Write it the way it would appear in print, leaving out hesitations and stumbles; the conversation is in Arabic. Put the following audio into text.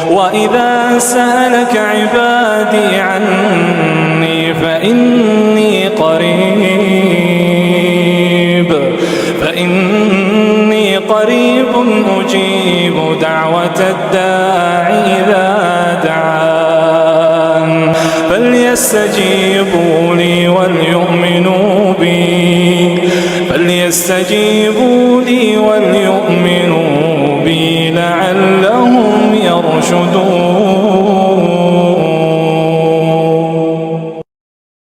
وإذا سألك عبادي عني فإني قريب أجيب دعوة الداع إذا دعان فليستجيبوا لي وليؤمنوا بي